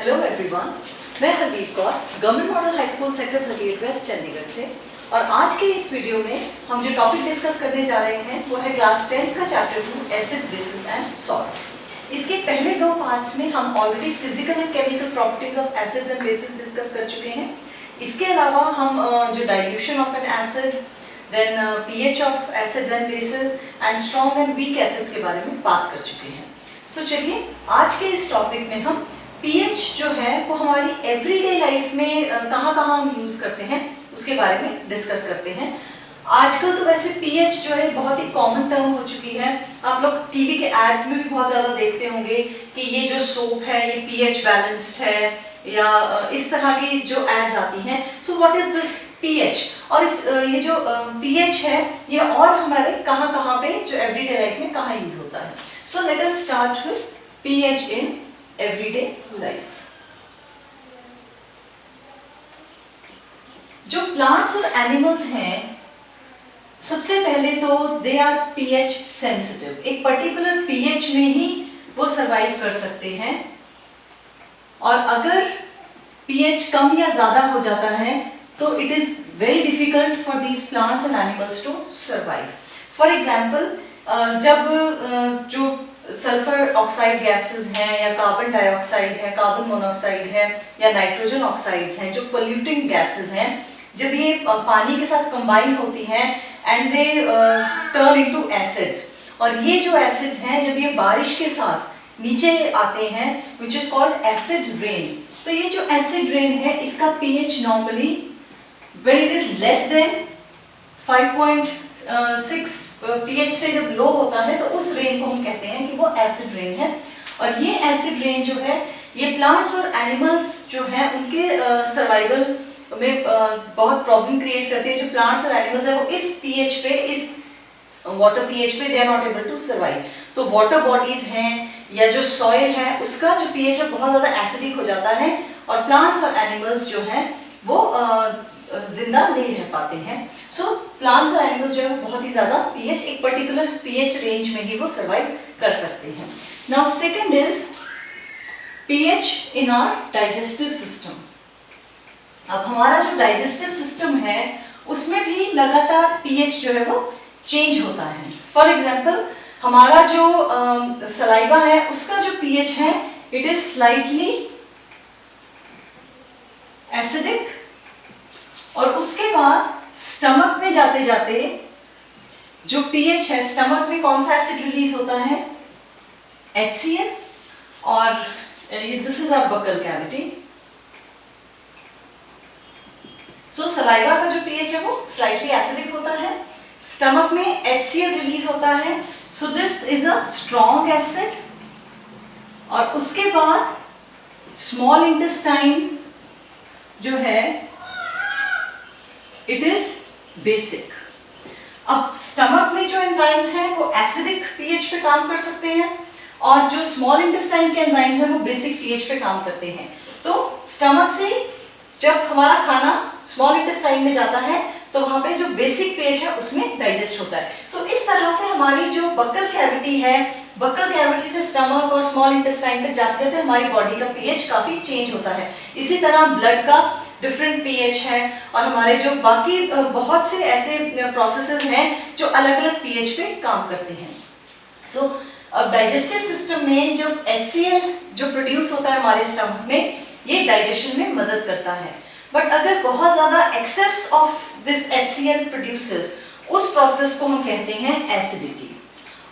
Hello everyone, मैं Hardeep Kaur government model high school sector 38 west Chandigarh से। और आज के इस वीडियो में हम जो टॉपिक डिस्कस करने जा रहे हैं वो है क्लास 10 का chapter 2 acids, bases and salts. इसके पहले दो पार्ट्स में हम already physical and chemical properties of acids and bases discuss कर चुके हैं। इसके अलावा हम जो dilution of an acid, then pH of acids and bases and strong and weak acids के बारे में बात कर चुके हैं। सो चलिए आज के इस टॉपिक में हम पीएच जो है वो हमारी एवरीडे लाइफ में कहाँ हम यूज करते हैं उसके बारे में डिस्कस करते हैं। आजकल तो वैसे पीएच जो है बहुत ही कॉमन टर्म हो चुकी है। आप लोग टीवी के एड्स में भी बहुत ज्यादा देखते होंगे कि ये जो सोप है ये पीएच बैलेंस्ड है, या इस तरह की जो एड्स आती हैं। So what is this pH? और इस ये जो पीएच है ये और हमारे कहाँ पे जो एवरीडे लाइफ में कहाँ यूज होता है। So let us start with pH in everyday life. जो प्लांट्स और एनिमल्स हैं सबसे पहले तो दे आर पीएच सेंसिटिव। एक पर्टिकुलर पीएच में ही वो सरवाइव कर सकते हैं, और अगर पीएच कम या ज्यादा हो जाता है तो it is very difficult for these plants and animals to survive. For example, जब जो सल्फर ऑक्साइड गैसेस हैं या कार्बन डाइऑक्साइड है, कार्बन मोनोऑक्साइड है या नाइट्रोजन ऑक्साइड्स हैं, जो पोल्यूटिंग गैसेस हैं, जब ये पानी के साथ कंबाइन होती हैं and they turn into acids, और ये जो एसिड्स हैं जब ये बारिश के साथ नीचे आते हैं which is called acid rain. तो ये जो एसिड रेन है इसका pH normally when it is less than 5.6 pH से जब लो होता है तो उस रेन को हम कहते हैं कि वो एसिड रेन है। और ये एसिड रेन जो है ये प्लांट्स और एनिमल्स जो हैं उनके सर्वाइवल में बहुत प्रॉब्लम क्रिएट करती है। जो प्लांट्स और एनिमल्स है वो इस पीएच पे, इस वाटर पीएच पे they are not able to survive. तो वाटर बॉडीज हैं या जो सॉइल है उसका जो पीएच है बहुत ज्यादा एसिडिक हो जाता है, और प्लांट्स और एनिमल्स जो हैं वो जिंदा नहीं रह पाते हैं। सो प्लांट्स और एनिमल्स जो है बहुत ही ज्यादा पीएच, एक पर्टिकुलर पीएच रेंज में ही वो सर्वाइव कर सकते हैं। Now second is pH in our digestive system. अब हमारा जो डाइजेस्टिव सिस्टम है उसमें भी लगातार पीएच जो है वो चेंज होता है। फॉर एग्जाम्पल, हमारा जो सलाइवा है उसका जो पीएच है इट इज स्लाइटली एसिडिक, और उसके बाद स्टमक में जाते जाते जो पीएच है, स्टमक में कौन सा एसिड रिलीज होता है? HCl, और this is our buccal cavity. So saliva का जो पीएच है वो स्लाइटली एसिडिक होता है, स्टमक में HCl रिलीज होता है, सो this is a strong acid. और उसके बाद स्मॉल इंटेस्टाइन जो है इट इज बेसिक। अब स्टमक में जो एंजाइम्स हैं वो एसिडिक पीएच पे काम कर सकते हैं, और जो स्मॉल इंटेस्टाइन के एंजाइम्स हैं वो बेसिक पीएच पे काम करते हैं। तो स्टमक से जब हमारा खाना स्मॉल इंटेस्टाइन में जाता है तो वहां पे जो बेसिक पीएच है उसमें डाइजेस्ट होता है। तो इस तरह से हमारी जो बक्कल कैविटी है, बक्कल कैविटी से स्टमक और स्मॉल इंटेस्टाइन तक जाते जाते हमारी बॉडी का पीएच काफी चेंज होता है। इसी तरह ब्लड का डिफरेंट पीएच है, और हमारे जो बाकी बहुत से ऐसे प्रोसेसेस हैं जो अलग अलग पीएच पे काम करते हैं। सो अब डाइजेस्टिव सिस्टम में जो HCl जो प्रोड्यूस होता है हमारे स्टमक में, ये डाइजेशन में मदद करता है। बट अगर बहुत ज्यादा excess of this HCl produces, उस प्रोसेस को हम कहते हैं एसिडिटी।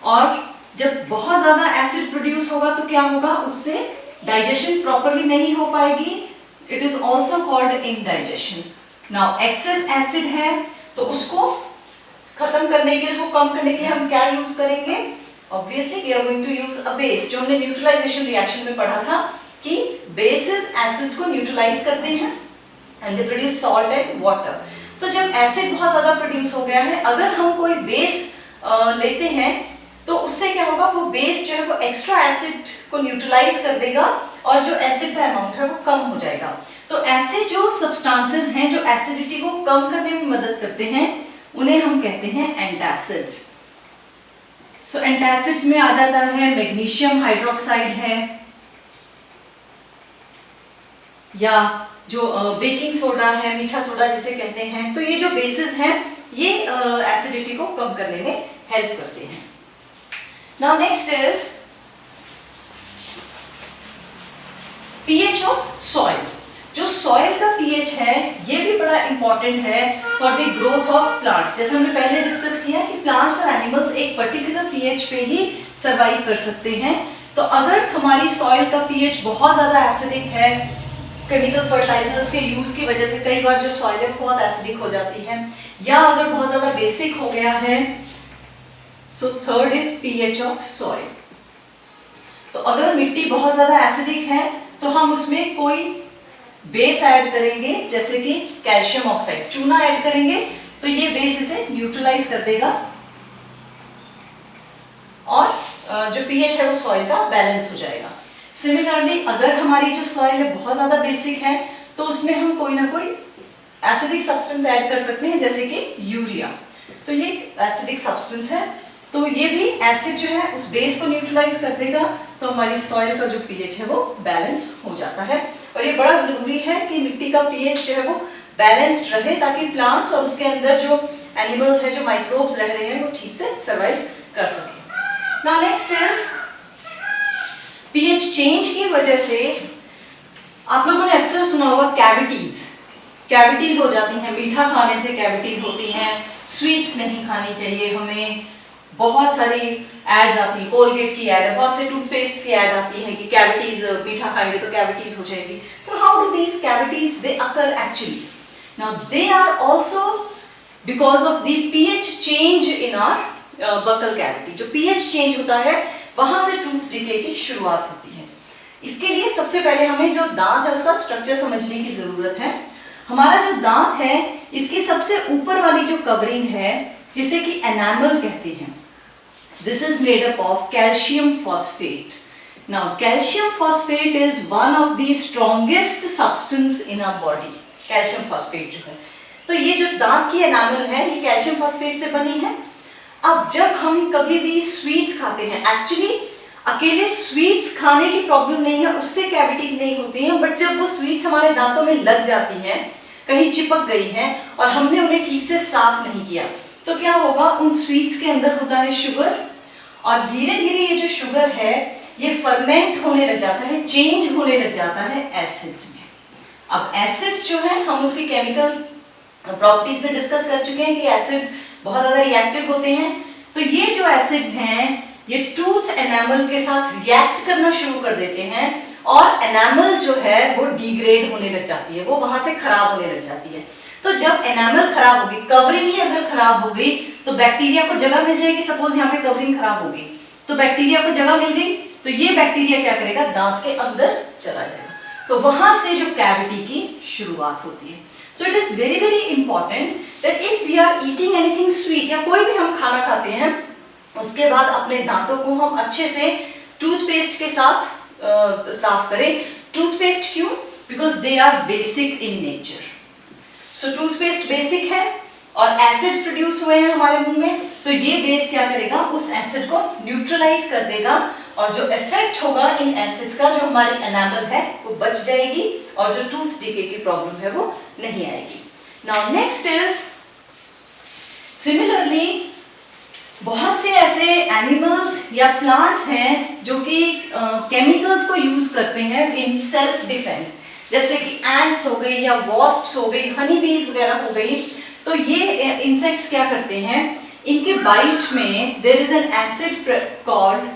और जब बहुत ज्यादा एसिड प्रोड्यूस होगा तो क्या होगा, उससे डाइजेशन प्रॉपरली नहीं हो पाएगी। It is also called indigestion. Now excess acid है तो उसको खत्म करने के लिए, उसको कम करने के लिए हम क्या यूज करेंगे? Obviously we are going to use a base, जो हमने न्यूट्रलाइजेशन रिएक्शन में पढ़ा था कि बेसेस एसिड्स को न्यूट्रलाइज करते हैं and they produce salt and water. तो जब एसिड बहुत ज्यादा प्रोड्यूस हो गया है, अगर हम कोई बेस लेते हैं तो उससे क्या होगा, वो बेस जो है वो एक्स्ट्रा एसिड को न्यूट्रलाइज कर देगा और जो एसिड का अमाउंट है वो कम हो जाएगा। तो ऐसे जो सब्सटेंसेस हैं जो एसिडिटी को कम करने में मदद करते हैं उन्हें हम कहते हैं एंटासिड्स। सो एंटासिड्स में आ जाता है मैग्नीशियम हाइड्रोक्साइड है, या जो बेकिंग सोडा है, मीठा सोडा जिसे कहते हैं, तो ये जो बेसिस हैं ये एसिडिटी को कम करने में हेल्प करते हैं। Now next is pH of soil. जो सॉइल का पीएच है ये भी बड़ा इंपॉर्टेंट है for the growth of plants. जैसे हमने पहले डिस्कस किया कि प्लांट्स और एनिमल्स एक पर्टिकुलर पीएच पे ही सरवाइव कर सकते हैं। तो अगर हमारी सॉइल का पीएच बहुत ज्यादा एसिडिक है, केमिकल फर्टिलाइजर्स के यूज की वजह से कई बार जो सॉइल है बहुत एसिडिक हो जाती है, या अगर बहुत ज्यादा बेसिक हो गया है, so third is pH of soil. तो अगर मिट्टी बहुत ज्यादा एसिडिक है तो हम उसमें कोई बेस ऐड करेंगे, जैसे कि कैल्शियम ऑक्साइड, चूना ऐड करेंगे तो ये बेस इसे न्यूट्रलाइज कर देगा और जो पीएच है वो सॉइल का बैलेंस हो जाएगा। सिमिलरली अगर हमारी जो सॉइल है बहुत ज्यादा बेसिक है तो उसमें हम कोई ना कोई एसिडिक सब्सटेंस ऐड कर सकते हैं, जैसे कि यूरिया। तो ये एसिडिक सब्सटेंस है, तो ये भी एसिड जो है उस बेस को न्यूट्रलाइज कर देगा, तो हमारी सॉइल का जो पीएच है वो बैलेंस हो जाता है। और ये बड़ा जरूरी है कि मिट्टी का पीएच जो है वो बैलेंस्ड रहे, ताकि प्लांट्स और उसके अंदर जो एनिमल्स है, जो माइक्रोब्स रह रहे हैं, वो ठीक से सर्वाइव कर सके। Now next is pH change की वजह से आप लोगों ने अक्सर सुना होगा कैविटीज हो जाती हैं। मीठा खाने से कैविटीज होती हैं, स्वीट्स नहीं खानी चाहिए हमें। बहुत सारी एड्स आती है, कोलगेट की एड, बहुत से टूथपेस्ट की एड आती है कि कैविटीज, मीठा खाएंगे तो कैविटीज हो जाएगी। So how do these cavities they occur actually? Now they are also because of the pH change in our buccal cavity. जो पीएच चेंज होता है वहां से टूथ डिके की शुरुआत होती है। इसके लिए सबसे पहले हमें जो दांत है उसका स्ट्रक्चर समझने की जरूरत है। हमारा जो दांत है इसकी सबसे ऊपर वाली जो कवरिंग है, जिसे कि एनामल कहते हैं, this is made up of calcium phosphate. Now calcium phosphate is one of the strongest substance in our body. calcium phosphate जो है, तो ये जो दांत की एनामल है ये कैल्शियम फॉस्फेट से बनी है। अब जब हम कभी भी स्वीट्स खाते हैं, एक्चुअली अकेले स्वीट्स खाने की प्रॉब्लम नहीं है, उससे कैविटीज नहीं होती हैं, बट जब वो स्वीट्स हमारे दांतों में लग जाती हैं, कहीं चिपक गई हैं और हमने उन्हें ठीक से साफ नहीं किया, तो क्या होगा, उन स्वीट्स के अंदर होता है शुगर, और धीरे धीरे ये जो शुगर है ये फर्मेंट होने लग जाता है, चेंज होने लग जाता है एसिड्स में। अब एसिड्स जो है हम उसकी केमिकल प्रॉपर्टीज में डिस्कस कर चुके हैं कि एसिड्स बहुत ज्यादा रिएक्टिव होते हैं। तो ये जो एसिड्स हैं ये टूथ एनामल के साथ रिएक्ट करना शुरू कर देते हैं और एनामल जो है वो डिग्रेड होने लग जाती है, वो वहां से खराब होने लग जाती है। तो जब एनामल खराब होगी, कवरिंग ही अगर खराब हो गई तो बैक्टीरिया को जगह मिल जाएगी। सपोज यहाँ पे कवरिंग खराब होगी तो बैक्टीरिया को जगह मिल गई, तो ये बैक्टीरिया क्या करेगा, दांत के अंदर चला जाएगा, तो वहां से जो कैविटी की शुरुआत होती है। So it is very very important that if we are eating anything sweet या कोई भी हम खाना खाते हैं, उसके बाद अपने दांतों को हम अच्छे से टूथपेस्ट के साथ साफ करें। टूथपेस्ट क्यों? Because they are basic in nature. So toothpaste basic है और एसिड प्रोड्यूस हुए हैं हमारे मुंह में, तो ये बेस क्या करेगा, उस एसिड को न्यूट्रलाइज कर देगा और जो इफेक्ट होगा इन एसिड्स का, जो हमारी एनामल है वो बच जाएगी और जो टूथ डिके की प्रॉब्लम है वो नहीं आएगी। नाउ नेक्स्ट इज सिमिलरली बहुत से ऐसे एनिमल्स या प्लांट्स हैं जो कि केमिकल्स को यूज करते हैं इन सेल्फ डिफेंस, जैसे कि एंट्स हो गई या वॉस्प्स हो गई, हनी बीज वगैरह हो गई। तो ये इंसेक्ट्स क्या करते हैं, इनके बाइट में there is an acid called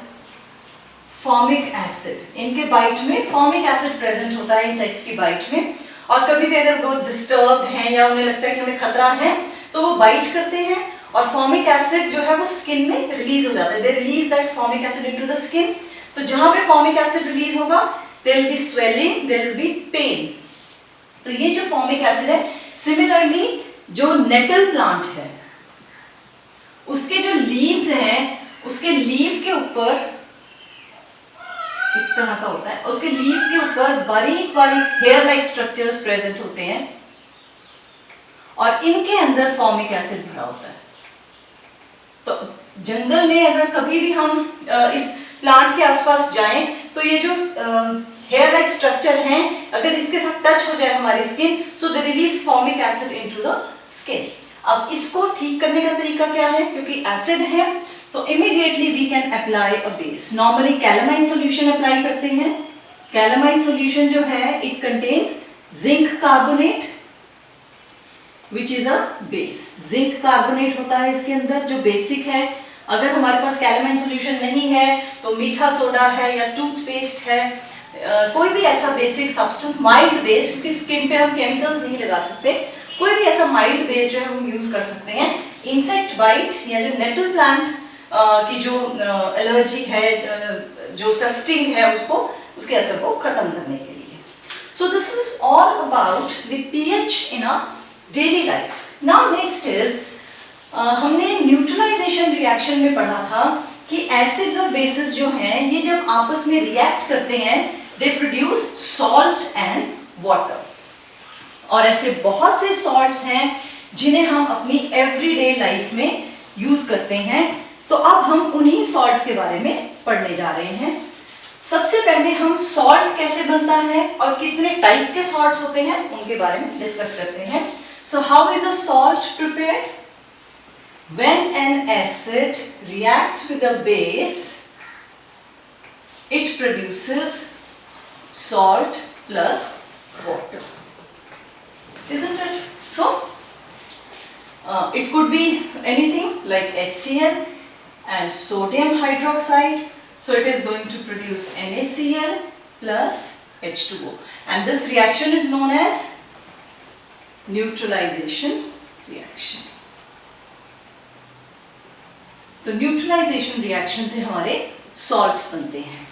formic acid. इनके बाइट में फॉर्मिक एसिड प्रेजेंट होता है इंसेक्ट्स की बाइट में, और कभी भी अगर वो डिस्टर्ब हैं या उन्हें लगता है कि हमें खतरा है तो वो बाइट करते हैं और फॉर्मिक एसिड जो है वो स्किन में रिलीज हो जाता है। They release that formic acid into the skin. तो जहां पे फॉर्मिक एसिड रिलीज होगा there will be swelling, there will be pain. तो ये जो फॉर्मिक एसिड है, सिमिलरली जो नेटल प्लांट है उसके जो लीव्स हैं, उसके लीव के ऊपर इस तरह का होता है, उसके लीव के ऊपर बारीक बारीक हेयर लाइक स्ट्रक्चर्स प्रेजेंट होते हैं और इनके अंदर फॉर्मिक एसिड भरा होता है। तो जंगल में अगर कभी भी हम इस प्लांट के आसपास जाएं तो ये जो हेयर लाइक स्ट्रक्चर हैं, अगर इसके साथ टच हो जाए हमारी skin, so they release formic acid into the skin. अब इसको ठीक करने का तरीका क्या है, क्योंकि एसिड है तो immediately we can apply a base. Normally calamine solution apply करते हैं। कैलामाइन सॉल्यूशन जो है it contains zinc carbonate which is a base. Zinc carbonate होता है इसके अंदर जो बेसिक है। अगर हमारे पास कैलामाइन सॉल्यूशन नहीं है तो मीठा सोडा है या टूथपेस्ट है, कोई भी ऐसा बेसिक सब्सटेंस, माइल्ड बेस, क्योंकि स्किन पे हम केमिकल्स नहीं लगा सकते, कोई भी ऐसा माइल्ड बेस जो है हम यूज कर सकते हैं। इंसेक्ट बाइट या जो नेटल प्लांट की जो एलर्जी है, जो उसका स्टिंग है, उसके असर को खत्म करने के लिए। सो this is all about the pH in a daily life. Now next is हमने न्यूट्रलाइजेशन रिएक्शन में पढ़ा था कि एसिड्स और बेसिस जो हैं ये जब आपस में रिएक्ट करते हैं they produce salt and water. और ऐसे बहुत से सॉल्ट्स हैं जिन्हें हम अपनी एवरीडे लाइफ में यूज करते हैं। तो अब हम उन्हीं सॉल्ट्स के बारे में पढ़ने जा रहे हैं। सबसे पहले हम सॉल्ट कैसे बनता है और कितने टाइप के सॉल्ट्स होते हैं उनके बारे में डिस्कस करते हैं। So how is a salt prepared? When an acid reacts with a base, it produces salt plus water, isn't it? So, it could be anything like HCl and sodium hydroxide. So, it is going to produce NaCl plus H2O. And this reaction is known as neutralization reaction. तो neutralisation reaction से हमारे salts बनते हैं।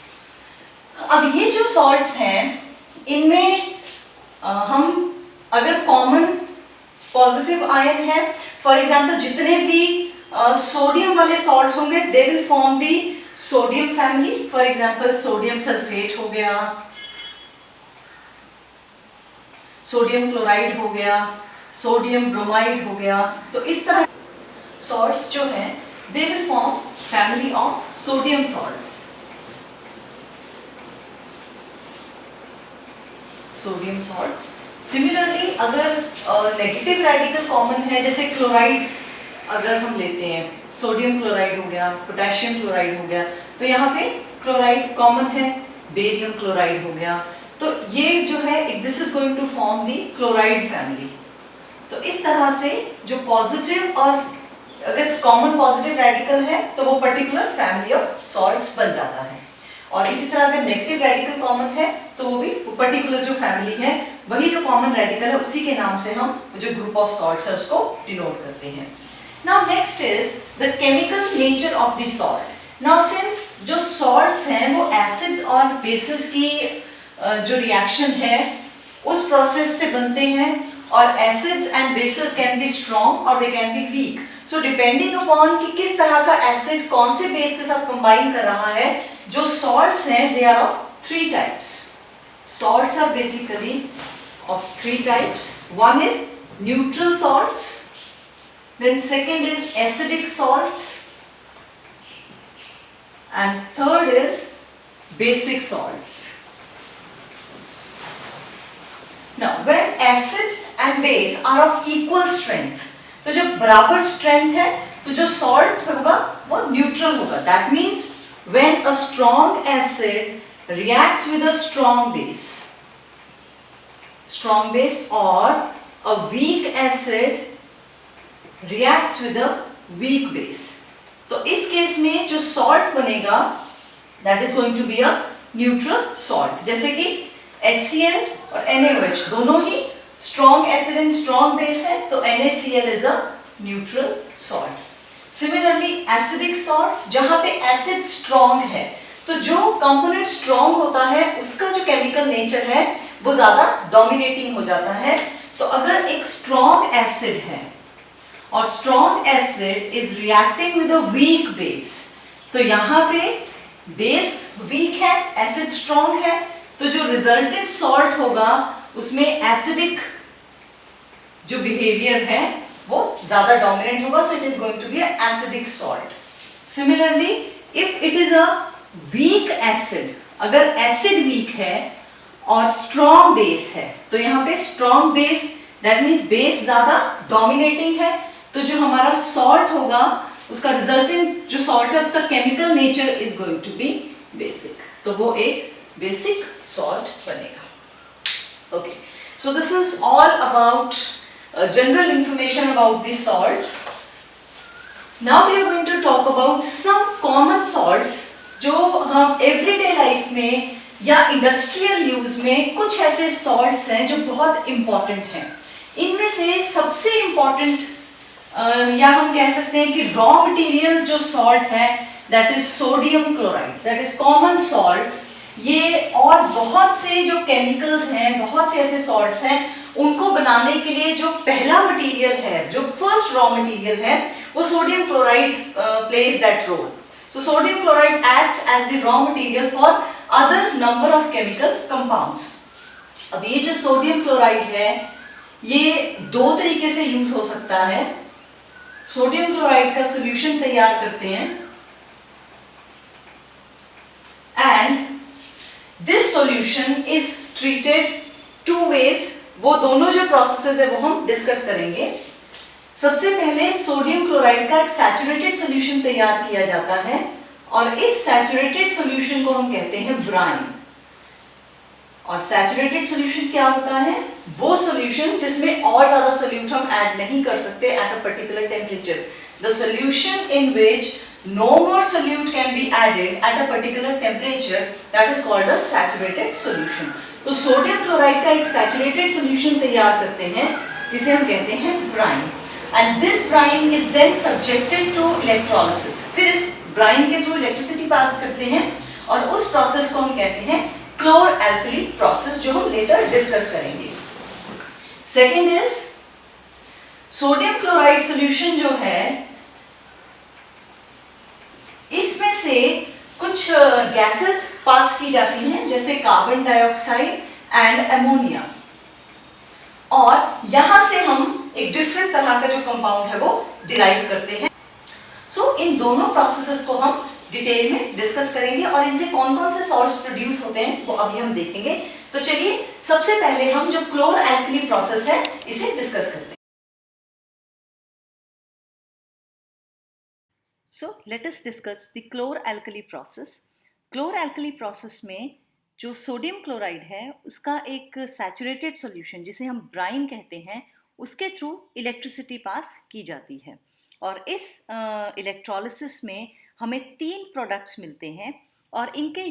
अब ये जो salts हैं इनमें हम अगर कॉमन पॉजिटिव आयन है, फॉर एग्जांपल जितने भी सोडियम वाले सॉल्ट्स होंगे they will form the sodium family. For example sodium sulphate हो गया, सोडियम क्लोराइड हो गया, सोडियम ब्रोमाइड हो गया। तो इस तरह सॉल्ट्स जो हैं they will form family of sodium salts. Sodium salts. Similarly, अगर नेगेटिव रेडिकल कॉमन है, जैसे क्लोराइड अगर हम लेते हैं, सोडियम क्लोराइड हो गया, पोटेशियम क्लोराइड हो गया, तो यहाँ पे क्लोराइड कॉमन है, बेरियम क्लोराइड हो गया, तो ये जो है this is going to form the chloride family. तो इस तरह से जो पॉजिटिव और अगर कॉमन पॉजिटिव रेडिकल है तो वो पर्टिकुलर फैमिली ऑफ सॉल्ट्स बन जाता है। और इसी तरह अगर नेगेटिव रेडिकल कॉमन है तो वो भी पर्टिकुलर जो फैमिली है वही जो कॉमन रेडिकल है उसी के नाम से हम जो ग्रुप ऑफ सॉल्ट्स है उसको डिनोट करते हैं। Now next is the chemical nature of the salt. Now since जो सॉल्ट्स हैं वो एसिड्स और बेसिस की जो रिएक्शन है उस प्रोसेस से बनते हैं, और acids and bases can be strong और they can be weak. So depending upon कि किस तरह का एसिड कौन से बेस के साथ कंबाइन कर रहा है, जो सॉल्ट्स हैं they are of 3 types. Salts are basically of 3 types. One is neutral salts, then second is acidic salts, and third is basic salts. Now, when acid and base are of equal strength, तो जब बराबर strength है तो जो salt होगा वो neutral होगा। That means when a strong acid reacts with a strong base और a weak acid reacts with a weak base, तो इस केस में जो सॉल्ट बनेगा that is going to be a neutral salt. जैसे कि HCl और NaOH दोनों ही strong acid and strong base है, तो NaCl is a neutral salt. Similarly acidic salts, जहां पे एसिड स्ट्रॉन्ग है तो जो कंपोनेंट स्ट्रॉन्ग होता है उसका जो केमिकल नेचर है वो ज्यादा डोमिनेटिंग हो जाता है। तो अगर एक स्ट्रॉन्ग एसिड है और strong acid is reacting with a weak base, तो यहाँ पे बेस वीक है, एसिड स्ट्रॉन्ग है, तो जो रिजल्टेंट सॉल्ट होगा उसमें एसिडिक जो बिहेवियर है वो ज्यादा डोमिनेंट होगा, so it is going to be a acidic salt. Similarly if it is a weak acid, अगर एसिड वीक है और स्ट्रॉन्ग बेस है। तो यहाँ पे strong base that means base ज्यादा डोमिनेटिंग है, तो जो हमारा सॉल्ट होगा उसका रिजल्टेंट जो सॉल्ट है उसका chemical nature is going to be basic, तो वो एक बेसिक सॉल्ट बनेगा। Okay, so this is all about general information about the salts. Now we are going to talk about some common salts जो हम everyday life में या industrial use में कुछ ऐसे सॉल्ट्स हैं जो बहुत इंपॉर्टेंट हैं। इनमें से सबसे इंपॉर्टेंट या हम कह सकते हैं कि रॉ मटेरियल जो सॉल्ट है that is sodium chloride, that is common salt. ये और बहुत से जो केमिकल्स हैं, बहुत से ऐसे सॉल्ट्स हैं, उनको बनाने के लिए जो पहला मटेरियल है, जो फर्स्ट रॉ मटेरियल है, वो sodium chloride plays that role. So sodium chloride acts as the raw material for other number of chemical compounds. अब ये जो सोडियम क्लोराइड है ये दो तरीके से यूज हो सकता है। सोडियम क्लोराइड का सॉल्यूशन तैयार करते हैं and this solution is treated to ways. वो दोनों जो प्रोसेसेस है वो हम डिस्कस करेंगे। सबसे पहले सोडियम क्लोराइड का एक सैचुरेटेड सॉल्यूशन तैयार किया जाता है और इस सैचुरेटेड सॉल्यूशन को हम कहते हैं ब्राइन। और सैचुरेटेड सॉल्यूशन क्या होता है? वो सॉल्यूशन जिसमें और ज्यादा सोल्यूट हम ऐड नहीं कर सकते at a particular temperature. The solution in which no more solute can be added at a particular temperature, that is called a saturated solution. तो सोडियम क्लोराइड का एक सैचुरेटेड सॉल्यूशन तैयार करते हैं जिसे हम कहते हैं Bryan, and this brine is then subjected to electrolysis. फिर इस ब्राइन के थ्रू इलेक्ट्रिसिटी पास करते हैं और उस प्रोसेस को हम कहते हैं क्लोर एल्कली प्रोसेस, जो हम लेटर डिस्कस करेंगे। Second is sodium chloride solution जो है इसमें से कुछ गैसेस पास की जाती हैं जैसे कार्बन डाइऑक्साइड एंड अमोनिया, और यहां से हम एक डिफरेंट तरह का जो कंपाउंड है वो डिराइव करते हैं। सो इन दोनों प्रोसेसेस को हम डिटेल में डिस्कस करेंगे और इनसे कौन कौन से सॉल्ट्स प्रोड्यूस होते हैं वो अभी हम देखेंगे। तो चलिए सबसे पहले हम जो क्लोर एल्कली प्रोसेस है इसे डिस्कस करते हैं। So let us discuss the chlor-alkali process. Chlor-alkali process में जो सोडियम क्लोराइड है उसका एक सैचुरेटेड सॉल्यूशन जिसे हम ब्राइन कहते हैं उसके थ्रू इलेक्ट्रिसिटी पास की जाती है और इस इलेक्ट्रोलिसिस में हमें 3 प्रोडक्ट्स मिलते हैं और इनके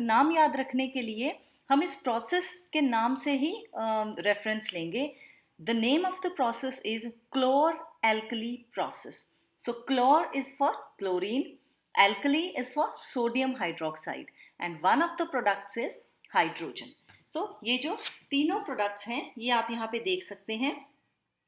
नाम याद रखने के लिए हम इस प्रोसेस के नाम से ही रेफरेंस लेंगे। The name of the process is chlor alkali process. So chlor is for chlorine, alkali is for sodium hydroxide and one of the products is hydrogen. तो ये जो तीनों प्रोडक्ट्स हैं ये आप यहाँ पे देख सकते हैं।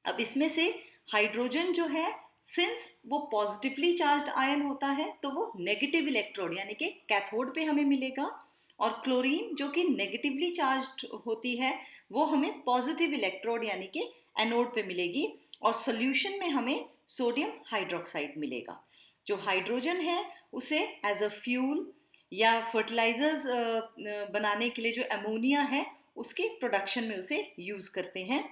अब इसमें से हाइड्रोजन जो है सिंस वो पॉजिटिवली चार्ज्ड आयन होता है तो वो नेगेटिव इलेक्ट्रोड यानी कि कैथोड पे हमें मिलेगा, और क्लोरीन जो कि नेगेटिवली चार्ज्ड होती है वो हमें पॉजिटिव इलेक्ट्रोड यानी कि एनोड पे मिलेगी, और सॉल्यूशन में हमें सोडियम हाइड्रोक्साइड मिलेगा। जो हाइड्रोजन है उसे एज अ फ्यूल या फर्टिलाइजर्स बनाने के लिए जो अमोनिया है उसके प्रोडक्शन में उसे यूज करते हैं।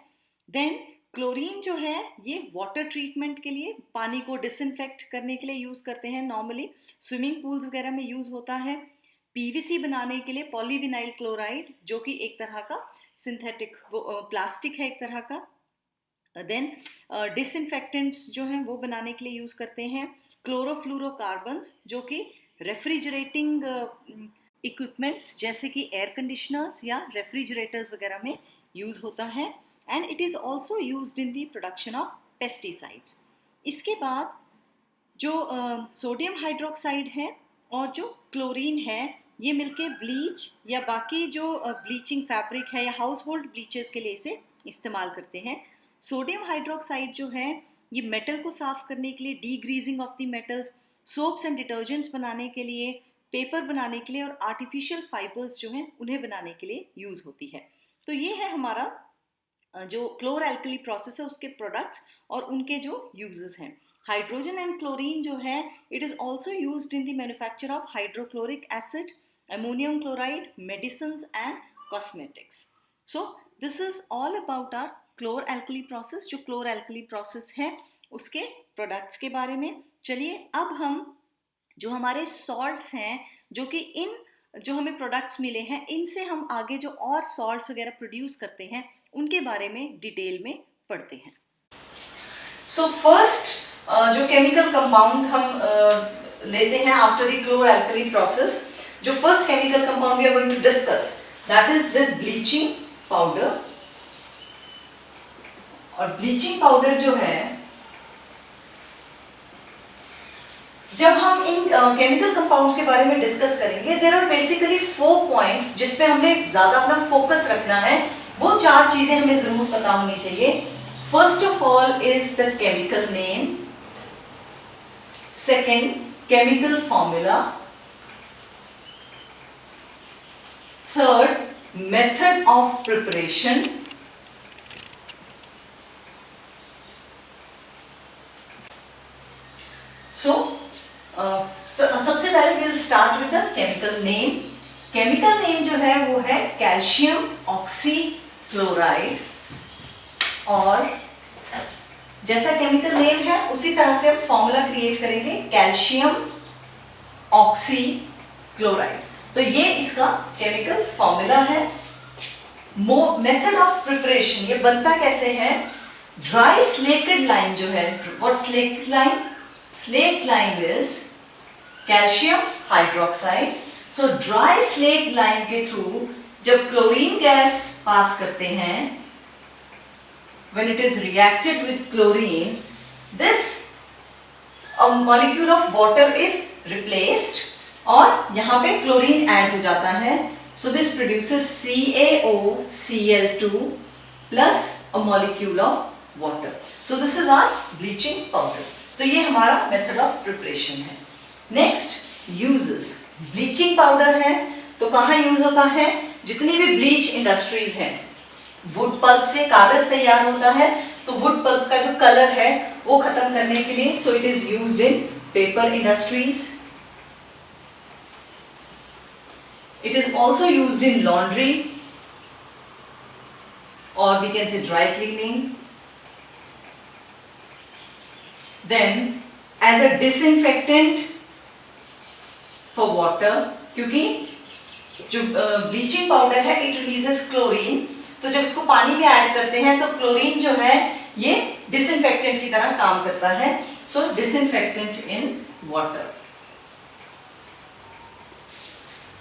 देन क्लोरीन जो है ये वाटर ट्रीटमेंट के लिए, पानी को डिसइंफेक्ट करने के लिए यूज करते हैं, नॉर्मली स्विमिंग पूल्स वगैरह में यूज होता है। पीवीसी बनाने के लिए पॉलीविनाइल क्लोराइड जो कि एक तरह का सिंथेटिक प्लास्टिक है एक तरह का। देन डिसइंफेक्टेंट्स जो हैं वो बनाने के लिए यूज़ करते हैं। क्लोरोफ्लोरोकार्बन्स जो कि रेफ्रिजरेटिंग इक्विपमेंट्स जैसे कि एयर कंडीशनर्स या रेफ्रिजरेटर्स वगैरह में यूज़ होता है, and it is also used in the production of pesticides. इसके बाद जो सोडियम हाइड्रोक्साइड है और जो क्लोरीन है ये मिलके ब्लीच या बाकी जो ब्लीचिंग फैब्रिक है या हाउस होल्ड ब्लीचेस के लिए इसे इस्तेमाल करते हैं। सोडियम हाइड्रोक्साइड जो है ये मेटल को साफ करने के लिए, degreasing of the metals, soaps and detergents बनाने के लिए, पेपर बनाने के लिए और आर्टिफिशियल फाइबर्स जो हैं उन्हें बनाने के लिए यूज होती है। तो ये है हमारा जो क्लोर एल्कली प्रोसेस है उसके प्रोडक्ट्स और उनके जो यूजेस हैं। हाइड्रोजन एंड क्लोरीन जो है it is also used in the manufacture of hydrochloric acid, ammonium chloride, medicines and cosmetics. So this is all about our chlor-alkali process. जो chlor-alkali process है उसके products के बारे में. चलिए अब हम जो हमारे salts हैं, जो कि इन जो हमें products मिले हैं, इनसे हम आगे जो और salts वगैरह produce करते हैं उनके बारे में डिटेल में पढ़ते हैं. So first जो chemical compound हम लेते हैं after the chlor-alkali process, जो first chemical compound we are going to discuss, that is the bleaching powder. और bleaching powder जो है, जब हम इन केमिकल कंपाउंड्स के बारे में डिस्कस करेंगे, देयर आर बेसिकली 4 पॉइंट्स जिस पे हमने ज्यादा अपना फोकस रखना है. वो 4 चीजें हमें जरूर पता होनी चाहिए. First of all is the chemical name, second chemical formula, third method of preparation, सबसे पहले will start with the chemical name. Chemical name जो है वो है कैल्शियम ऑक्सीक्लोराइड. और जैसा केमिकल नेम है उसी तरह से हम फॉर्मूला क्रिएट करेंगे, कैल्शियम ऑक्सीक्लोराइड. तो ये इसका केमिकल फॉर्मूला है. मेथड ऑफ प्रिपरेशन, ये बनता कैसे है? ड्राई स्लेकेड लाइम जो है, what slaked lime? Slaked lime is calcium hydroxide. So dry slaked lime के थ्रू जब क्लोरीन गैस पास करते हैं, when it is reacted with chlorine, this a molecule of water is replaced और यहाँ पे chlorine add हो जाता है. So this produces CaOCl2 plus a molecule of water. So this is our bleaching powder. तो ये हमारा मेथड ऑफ प्रिपरेशन है. Next uses. ब्लीचिंग पाउडर है तो कहाँ यूज होता है? जितनी भी ब्लीच इंडस्ट्रीज हैं, वुड पल्प से कागज तैयार होता है, तो वुड पल्प का जो कलर है वो खत्म करने के लिए, so it is used in paper industries. It is also used in laundry और we can say dry cleaning. Then as a disinfectant for water, क्योंकि जो ब्लीचिंग पाउडर है इट रिलीजेस क्लोरीन, तो जब इसको पानी में ऐड करते हैं तो क्लोरीन जो है ये डिसइंफेक्टेंट की तरह काम करता है. सो डिसइंफेक्टेंट इन वाटर.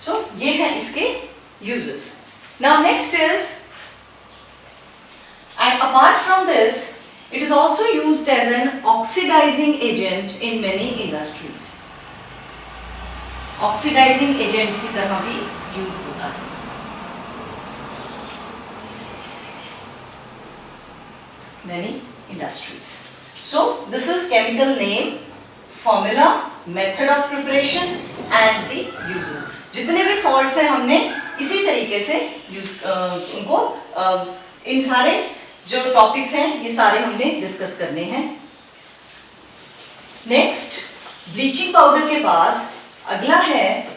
सो ये है इसके uses. Now next is, and apart from this, it is also used as an oxidizing agent in many industries. Oxidizing agent की तरह भी यूज होता है. Many industries. So this is chemical name, formula, method of preparation and the uses. जितने भी salts हैं हमने इसी तरीके से यूज उनको इन सारे जो टॉपिक्स हैं ये सारे हमने डिस्कस करने हैं. नेक्स्ट, ब्लीचिंग पाउडर के बाद अगला है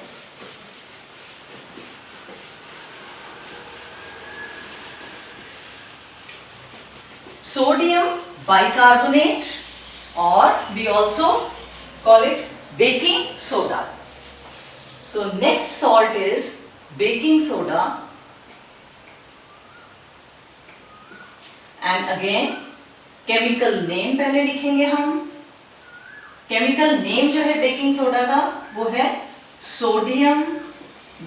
सोडियम बाइकार्बोनेट, और we also call it baking soda. So next salt is baking soda. And again chemical name पहले लिखेंगे हम. केमिकल नेम जो है बेकिंग सोडा का वो है sodium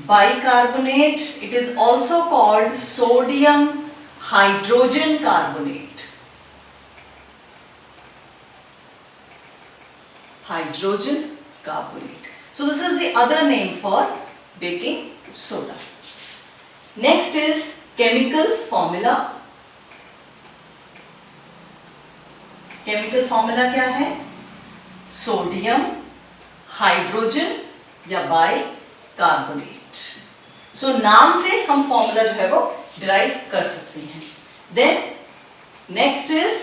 bicarbonate. It is also called sodium hydrogen carbonate. Hydrogen carbonate. So this is the other name for baking soda. Next is chemical formula. Chemical formula क्या है? सोडियम हाइड्रोजन या bicarbonate. सो नाम से हम formula जो है वो डिराइव कर सकते हैं. Then next is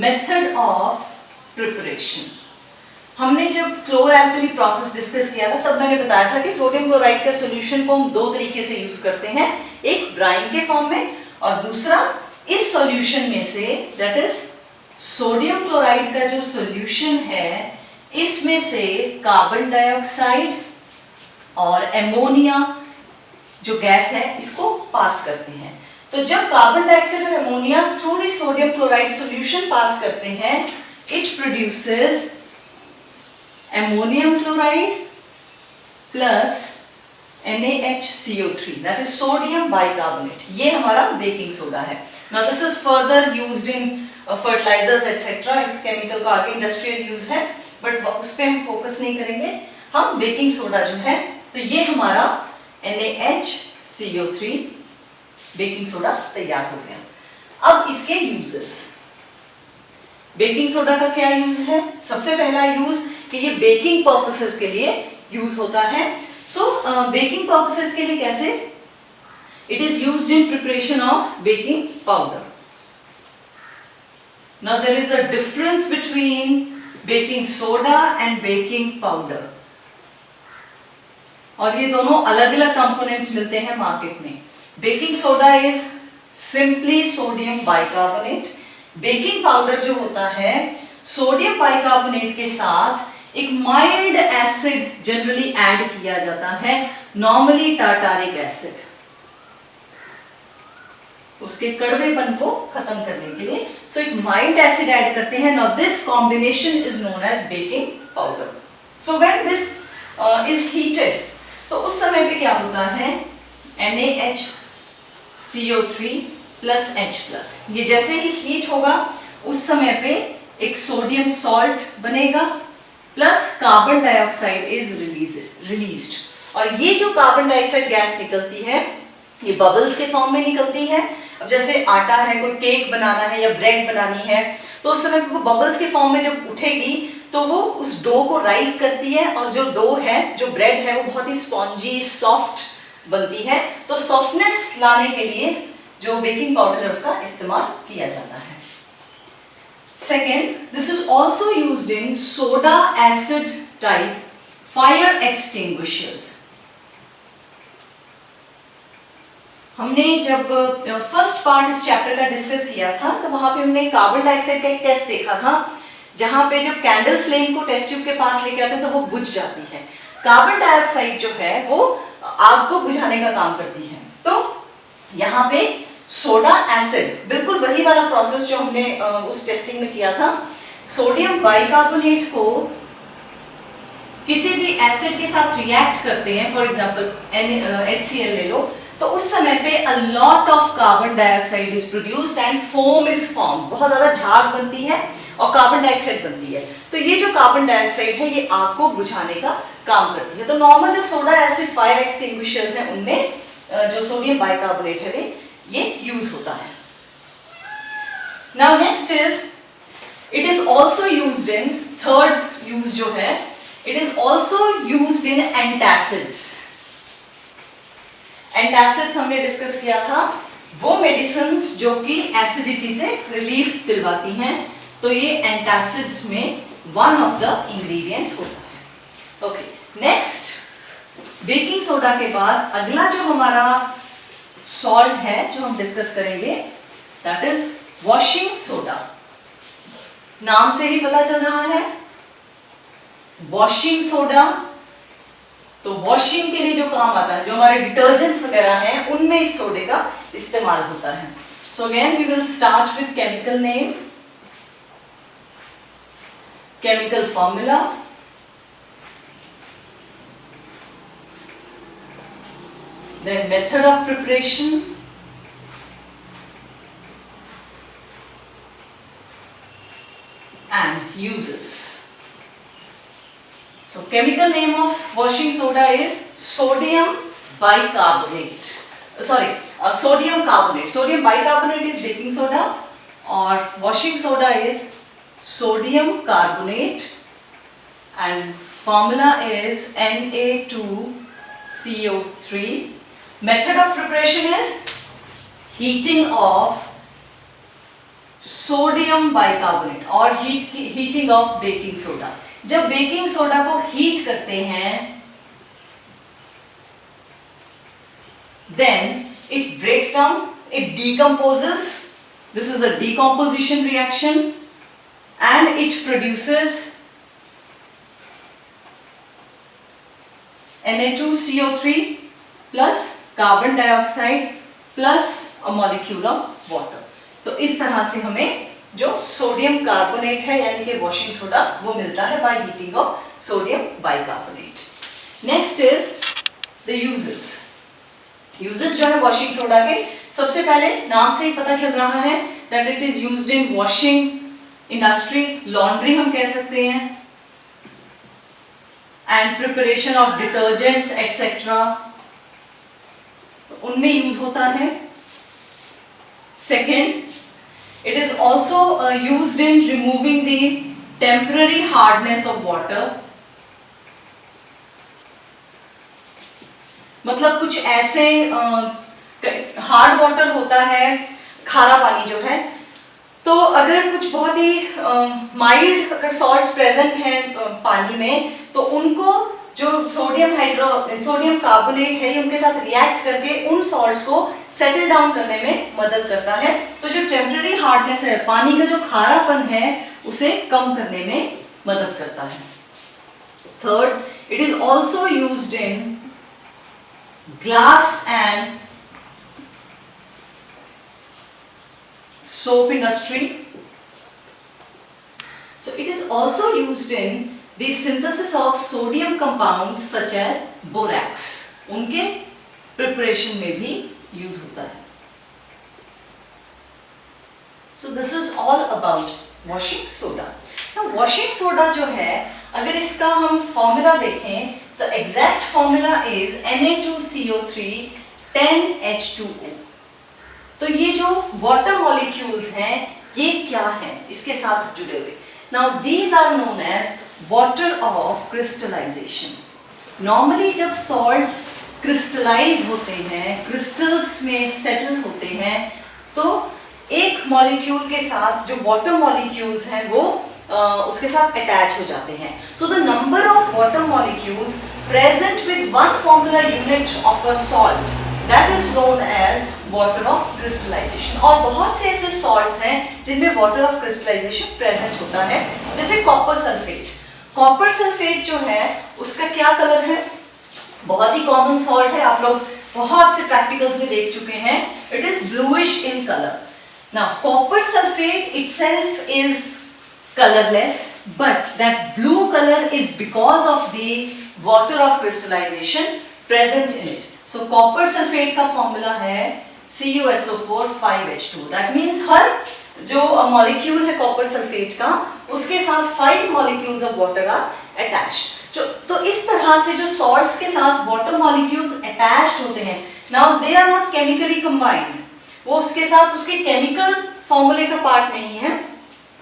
method of preparation. हमने जब क्लोर एल्कली प्रोसेस डिस्कस किया था तब मैंने बताया था कि सोडियम क्लोराइड का सॉल्यूशन को हम दो तरीके से यूज करते हैं, एक ब्राइन के फॉर्म में और दूसरा इस सॉल्यूशन में से, दैट इज सोडियम क्लोराइड का जो सॉल्यूशन है इसमें से कार्बन डाइऑक्साइड और एमोनिया जो गैस है इसको पास करते हैं। तो जब कार्बन डाइऑक्साइड और ammonia through the sodium chloride solution pass करते हैं, it produces ammonium chloride plus NaHCO3, that is sodium bicarbonate. ये हमारा बेकिंग सोडा है। Now this is further used in fertilizers etc. इस केमिकल का आगे इंडस्ट्रियल यूज है, बट उस पर हम फोकस नहीं करेंगे। हम बेकिंग सोडा जो है, तो ये हमारा NaHCO3 बेकिंग सोडा तैयार हो गया। अब इसके यूजेस, बेकिंग सोडा का क्या यूज है? सबसे पहला यूज कि ये बेकिंग पर्पसेस के लिए यूज होता है। सो बेकिंग पर्पसेस के लिए कैसे? It is used in preparation of baking powder. Now there is a difference between baking soda and baking powder, और ये दोनों अलग अलग कंपोनेंट्स मिलते हैं मार्केट में। Baking soda is simply sodium bicarbonate. Baking powder जो होता है सोडियम बाइकार्बोनेट के साथ एक माइल्ड एसिड जनरली ऐड किया जाता है, नॉर्मली टार्टारिक एसिड, उसके कड़वेपन को खत्म करने के लिए। सो एक माइल्ड एसिड ऐड करते हैं। Now this combination is known as baking powder. So when this is heated, तो उस समय पे क्या होता है? NaHCO3 plus H+। ये जैसे ही हीट होगा उस समय पे एक सोडियम सॉल्ट बनेगा plus carbon dioxide is released. और ये जो कार्बन डाइऑक्साइड गैस निकलती है ये बबल्स के फॉर्म में निकलती है। अब जैसे आटा है, कोई केक बनाना है या ब्रेड बनानी है, तो उस समय वो बबल्स के फॉर्म में जब उठेगी तो वो उस डो को राइज करती है, और जो डो है, जो ब्रेड है, वो बहुत ही स्पॉन्जी सॉफ्ट बनती है। तो सॉफ्टनेस लाने के लिए जो बेकिंग पाउडर है उसका इस्तेमाल किया जाता है। Second, this is also used in soda acid type fire extinguishers. हमने जब फर्स्ट पार्ट इस चैप्टर का डिस्कस किया था तो वहां पे हमने कार्बन डाइऑक्साइड का एक टेस्ट देखा था, जहां पे जब कैंडल फ्लेम को टेस्ट ट्यूब के पास लेके आते हैं तो वो बुझ जाती है। कार्बन डाइऑक्साइड जो है वो आग को बुझाने का काम करती है। तो यहाँ पे सोडा एसिड, बिल्कुल वही वाला प्रोसेस जो हमने उस टेस्टिंग में किया था। सोडियम बाइकार्बोनेट को किसी भी एसिड के साथ रिएक्ट करते हैं, फॉर एग्जांपल HCl ले लो, तो उस समय पे a lot of carbon dioxide is produced and foam is form. बहुत ज्यादा झाग बनती है और कार्बन डाइऑक्साइड बनती है। तो ये जो कार्बन डाइऑक्साइड है ये आग को बुझाने का काम करती है। तो नॉर्मल जो सोडा एसिड फायर एक्सटिंग्विशर्स हैं उनमें जो सोडियम बाइकार्बोनेट है ये यूज होता है। Now next is it is also used in, third use जो है, it is also used in antacids. Antacids हमने डिस्कस किया था, वो मेडिसिन्स जो कि एसिडिटी से रिलीफ दिलवाती हैं, तो ये एंटासिड्स में वन ऑफ द इंग्रेडिएंट्स होता है। ओके, नेक्स्ट बेकिंग सोडा के बाद अगला जो हमारा सॉल्ट है जो हम डिस्कस करेंगे, दैट इज वॉशिंग सोडा। नाम से ही पता चल रहा है वॉशिंग सोडा, तो वॉशिंग के लिए जो काम आता है, जो हमारे डिटर्जेंट्स वगैरह हैं उनमें इस सोडे का इस्तेमाल होता है। So again we will start with chemical name, chemical formula, then method of preparation, and uses. So chemical name of washing soda is sodium bicarbonate. Sodium carbonate. Sodium bicarbonate is baking soda, or washing soda is sodium carbonate, and formula is Na2CO3. Method of preparation is heating of sodium bicarbonate और heating of baking soda. जब baking soda को heat करते हैं then it breaks down, it decomposes. This is a decomposition reaction and it produces Na2CO3 plus carbon dioxide plus a molecule of water. तो इस तरह से हमें जो सोडियम कार्बोनेट है यानी कि वॉशिंग सोडा वो मिलता है by heating of sodium bicarbonate. Next is the uses. Uses जो है वॉशिंग सोडा के, सबसे पहले नाम से ही पता चल रहा है that it is used in washing industry, laundry हम कह सकते हैं, and preparation of detergents etcetera, उनमें यूज होता है। Second, it is also used in removing the temporary hardness of water. मतलब कुछ ऐसे हार्ड वाटर होता है, खारा पानी जो है, तो अगर कुछ बहुत ही माइल्ड अगर सॉल्ट्स प्रेजेंट हैं पानी में तो उनको जो सोडियम कार्बोनेट है ये उनके साथ रिएक्ट करके उन सॉल्ट्स को सेटल डाउन करने में मदद करता है। तो जो टेम्पररी हार्डनेस है, पानी का जो खारापन है उसे कम करने में मदद करता है। Third, it is also used in glass and soap industry. So it is also used in the synthesis of sodium compounds such as borax. उनके preparation में भी use होता है। So this is all about washing soda. Now washing soda जो है, अगर इसका हम formula देखें तो exact formula is Na2CO3 10H2O। तो ये जो वाटर मॉलिक्यूल्स हैं ये क्या हैं इसके साथ जुड़े हुए। Now these are known as water of crystallization. Normally जब सॉल्ट्स क्रिस्टलाइज होते हैं, क्रिस्टल्स में सेटल होते हैं, तो एक मॉलिक्यूल के साथ जो वाटर मॉलिक्यूल्स हैं वो उसके साथ अटैच हो जाते हैं। So the number of water molecules present with one formula unit of a salt that is known as water of crystallization। और बहुत से ऐसे salts हैं जिनमें water of crystallization present होता है, जैसे कॉपर सल्फेट। कॉपर सल्फेट जो है उसका क्या कलर है, बहुत ही कॉमन सॉल्ट है, आप लोग बहुत से प्रैक्टिकल्स में देख चुके हैं, it is bluish in colour. Now copper sulphate itself is colorless, but that blue color is because of the water of crystallization present in it। So copper sulfate का फॉर्मूला है CuSO4 5H2। That means हर जो molecule है copper sulphate का उसके साथ 5 molecules of water are attached. तो इस तरह से जो सॉल्ट्स के साथ वाटर मॉलिक्यूल्स अटैच्ड होते हैं, now they are not chemically combined, वो उसके साथ उसके केमिकल फॉर्मूले का पार्ट नहीं है,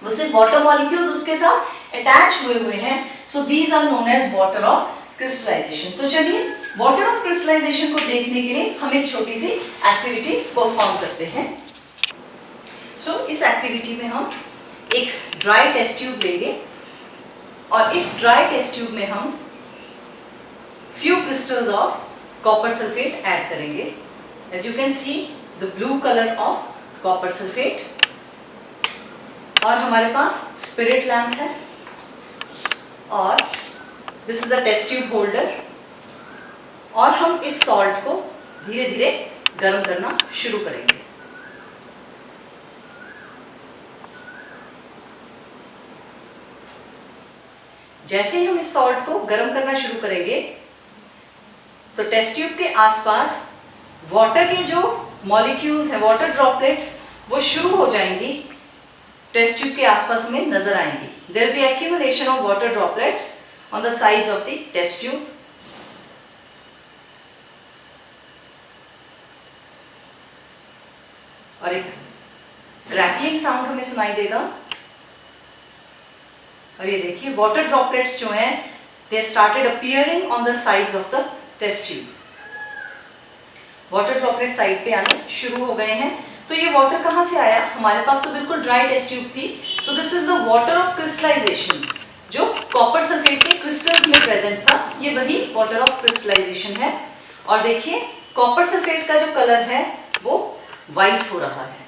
वो सिर्फ वाटर मॉलिक्यूल्स उसके साथ अटैच हुए हैं। So these are known as water of crystallization. तो चलिए वाटर ऑफ क्रिस्टलाइजेशन को देखने के लिए हम एक छोटी सी एक्टिविटी परफॉर्म करते हैं। सो इस एक्टिविटी में हम एक ड्राई टेस्ट ट्यूब लेंगे और इस ड्राई टेस्ट ट्यूब में हम few crystals of copper sulphate add करेंगे। As you can see the blue colour of copper sulphate, और हमारे पास स्पिरिट लैम्प है और this is a test tube holder, और हम इस सॉल्ट को धीरे धीरे गर्म करना शुरू करेंगे। जैसे ही हम इस सॉल्ट को गर्म करना शुरू करेंगे तो टेस्ट ट्यूब के आसपास वाटर के जो मॉलिक्यूल्स हैं, वाटर ड्रॉपलेट्स, वो शुरू हो जाएंगी, टेस्ट ट्यूब के आसपास में नजर आएंगी। There will be accumulation of water droplets on the sides of the test tube. और एक क्रैकलिंग साउंड हमें सुनाई देगा, और ये देखिए वाटर ड्रॉपलेट्स जो हैं they started appearing on the sides of the test tube. Water droplet side पे आने शुरू हो गए हैं। तो ये वाटर कहाँ से आया? हमारे पास तो बिल्कुल ड्राई टेस्ट ट्यूब थी। So this is the water of crystallization, जो कॉपर सल्फेट के क्रिस्टल्स में प्रेजेंट था, ये वही वाटर ऑफ क्रिस्टलाइजेशन है। और देखिए कॉपर सल्फेट का जो कलर है वो वाइट हो रहा है।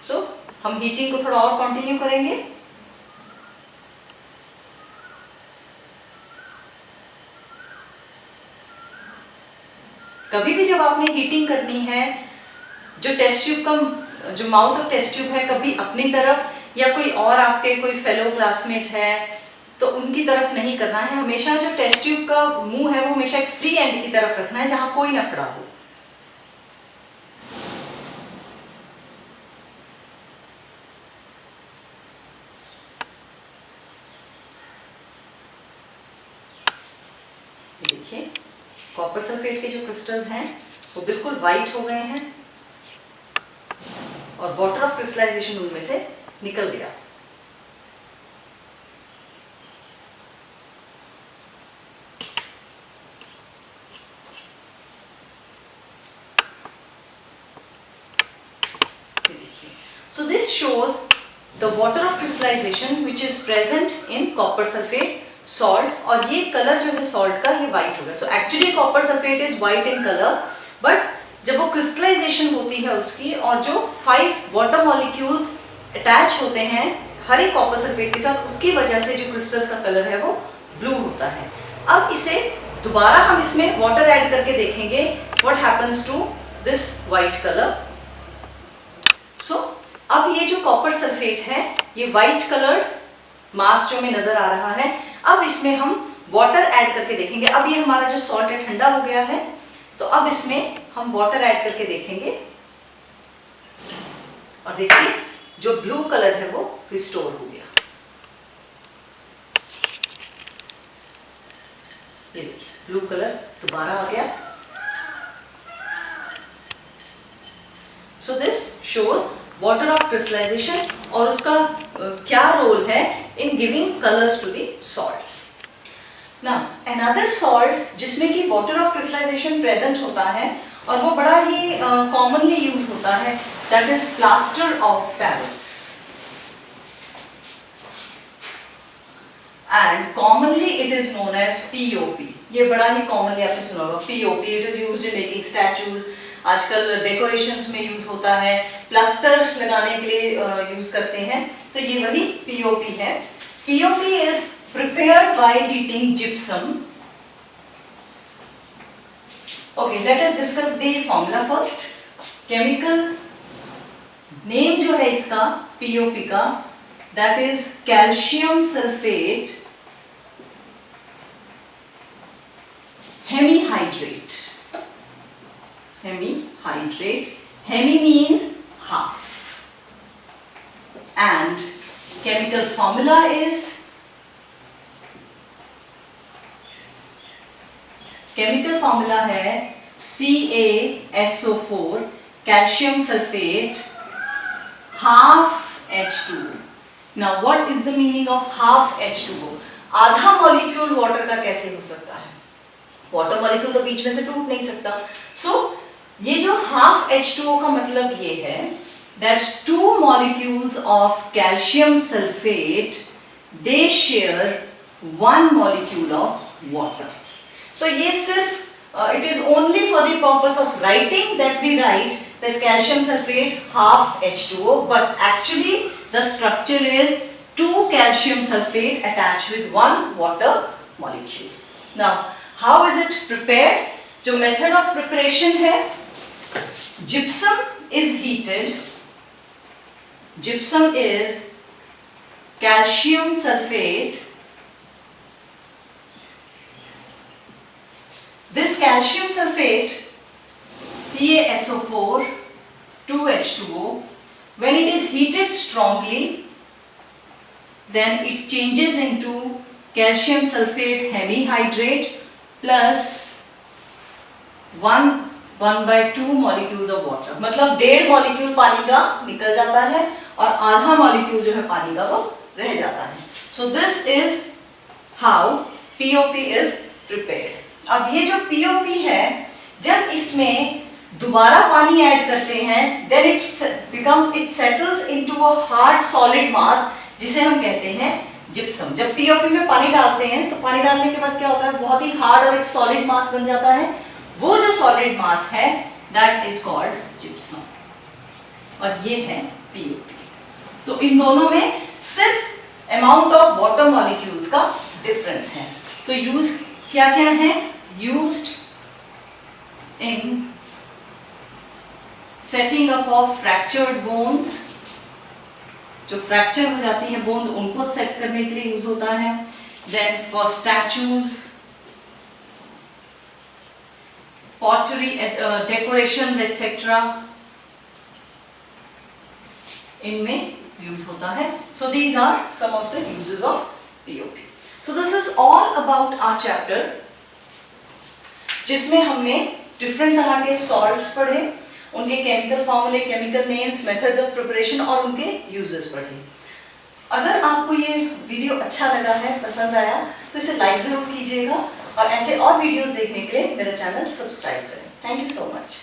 सो हम हीटिंग को थोड़ा और कंटिन्यू करेंगे। कभी भी जब आपने हीटिंग करनी है, जो टेस्ट ट्यूब का जो माउथ ऑफ टेस्ट ट्यूब है, कभी अपनी तरफ या कोई और आपके कोई फेलो क्लासमेट है तो उनकी तरफ नहीं करना है। हमेशा जो टेस्ट ट्यूब का मुंह है वो हमेशा एक फ्री एंड की तरफ रखना है, जहां कोई ना खड़ा हो। देखिए कॉपर सल्फेट के जो क्रिस्टल्स हैं वो बिल्कुल वाइट हो गए हैं और वाटर ऑफ क्रिस्टलाइजेशन उनमें से निकल गया। So this shows the water of crystallization which is present in copper sulfate salt, और ये कलर जो है सॉल्ट का ये वाइट होगा। So actually copper sulphate is white in colour, but जब वो क्रिस्टलाइजेशन होती है उसकी और जो 5 वाटर मॉलिक्यूल्स अटैच होते हैं हर एक कॉपर सल्फेट के साथ, उसकी वजह से जो क्रिस्टल्स का कलर है वो ब्लू होता है। अब इसे दोबारा हम इसमें वाटर ऐड करके देखेंगे what happens to this white colour. So अब ये जो कॉपर सल्फेट है ये वाइट कलर्ड मास जो में नजर आ रहा है। अब इसमें हम वाटर ऐड करके देखेंगे। अब ये हमारा जो सॉल्ट है ठंडा हो गया है, तो अब इसमें हम वाटर ऐड करके देखेंगे और देखिए जो ब्लू कलर है वो रिस्टोर हो गया। ये देखिए ब्लू कलर दोबारा आ गया। So this shows water of crystallization और उसका क्या रोल है in giving colours to the salts. Now another salt जिसमें कि वाटर ऑफ क्रिस्टलाइजेशन प्रेजेंट होता है और वो बड़ा ही कॉमनली यूज होता है, that is plaster of Paris. And commonly it is known as POP. ये बड़ा ही कॉमनली आपने सुना होगा POP. It is used in making statues, आजकल डेकोरेशंस में यूज होता है, प्लास्टर लगाने के लिए यूज करते हैं। तो ये वही पीओपी है। POP is prepared by heating gypsum. Okay, let us discuss the formula first. Chemical name जो है इसका पीओपी का, that is calcium sulphate hemihydrate. Hemihydrate. Hemi means half. And chemical formula is है CaSO4 calcium sulfate half H2O. Now what is the meaning of half H2O? आधा molecule water का कैसे हो सकता है? वाटर मॉलिक्यूल तो बीच में से टूट नहीं सकता। सो ये जो हाफ H2O का मतलब ये है that 2 molecules of calcium sulfate they share 1 molecule of water. तो ये सिर्फ it is only for the purpose of writing that we write that calcium sulfate half H2O, but actually the structure is 2 calcium sulfate attached with 1 water molecule. Now how is it prepared? जो method of preparation है, gypsum is heated. Gypsum is calcium sulfate. This calcium sulfate CaSO4 2H2O, when it is heated strongly, then it changes into calcium sulfate hemihydrate plus 1/2 molecules of water. मतलब 1.5 molecule पानी का निकल जाता है और आधा molecule जो है पानी का वो रह जाता है। So this is how POP is prepared. अब ये जो POP है, जब इसमें दोबारा पानी ऐड करते हैं, then it settles into a hard solid mass, जिसे हम कहते हैं जिप्सम। जब पीओपी में पानी डालते हैं तो पानी डालने के बाद क्या होता है, बहुत ही हार्ड और एक सॉलिड मास बन जाता है। वो जो सॉलिड मास है दैट इज कॉल्ड जिप्सम, और ये है पीओपी। तो इन दोनों में सिर्फ अमाउंट ऑफ वाटर मॉलिक्यूल्स का डिफरेंस है। तो यूज क्या क्या है, used in setting up of fractured bones, जो फ्रैक्चर हो जाती हैं बोन्स उनको सेट करने के लिए यूज होता है। Then for statues, pottery, decorations etcetera, इनमें यूज होता है। So these are some of the uses of POP. So this is all about our chapter, जिसमें हमने डिफरेंट तरह के सॉल्ट्स पढ़े, उनके केमिकल फॉर्मूले, chemical names, methods of preparation और उनके यूजेस पढ़े। अगर आपको ये वीडियो अच्छा लगा है, पसंद आया, तो इसे लाइक जरूर कीजिएगा और ऐसे और वीडियोस देखने के लिए मेरा चैनल सब्सक्राइब करें। Thank you so much.